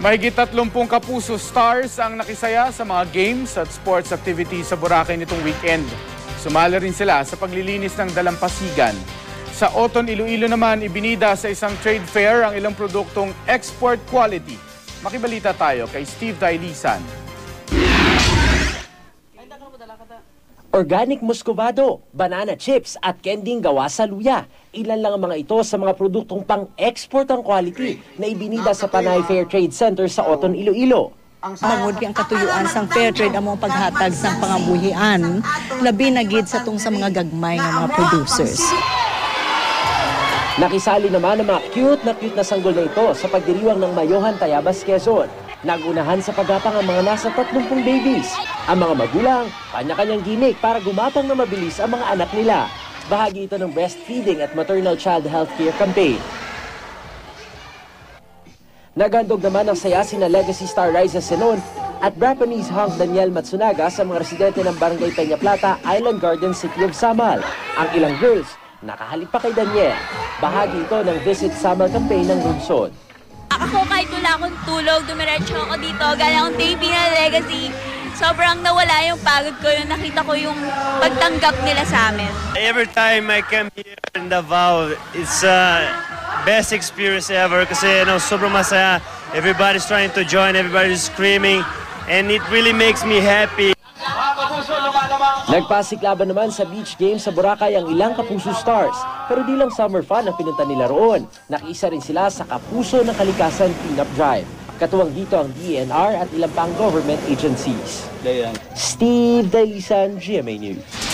Mahigit 30 kapuso stars ang nakisaya sa mga games at sports activities sa Boracay nitong weekend. Sumali rin sila sa paglilinis ng dalampasigan. Sa Oton, Iloilo naman, ibinida sa isang trade fair ang ilang produktong export quality. Makibalita tayo kay Steve Dailisan. Organic muscovado, banana chips at kending gawa sa luya. Ilan lang ang mga ito sa mga produktong pang-export ang quality na ibinida sa Panay Fair Trade Center sa Oton, Iloilo. Mangod ang katuyuan sang fair trade among paghatag sang pangabuhian, labi na gid sa sa mga gagmay nga mga producers. Nakisali naman ang mga cute na sanggol na ito sa pagdiriwang ng Mayohan, Tayabas, Quezon. Nagunahan sa pagapang ang mga nasa 30 babies. Ang mga magulang, kanya-kanyang gimmick para gumapang na mabilis ang mga anak nila. Bahagi ito ng breastfeeding at maternal child health care campaign. Nagandog naman ang saya sina Legacy star Riza Senon at Japanese hunk Daniel Matsunaga sa mga residente ng Barangay Peña Plata, Island Garden, City of Samal. Ang ilang girls, nakahalip pa kay Daniel. Bahagi ito ng Visit Samal campaign ng lungsod. Ako kahit wala akong tulog, dumiretso ako dito, galing akong taping ng Legacy. Sobrang nawala yung pagod ko, yung nakita ko yung pagtanggap nila sa amin. Every time I come here in Davao, it's best experience ever kasi sobrang masaya. Everybody's trying to join, everybody's screaming, and it really makes me happy. Nagpasiklaban naman sa beach games sa Boracay ang ilang Kapuso stars. Pero di lang summer fun ang pinunta nila roon. Nakiisa rin sila sa Kapuso ng Kalikasan Cleanup Drive. Katuwang dito ang DNR at ilang pang government agencies. Steve Dailisan, GMA News.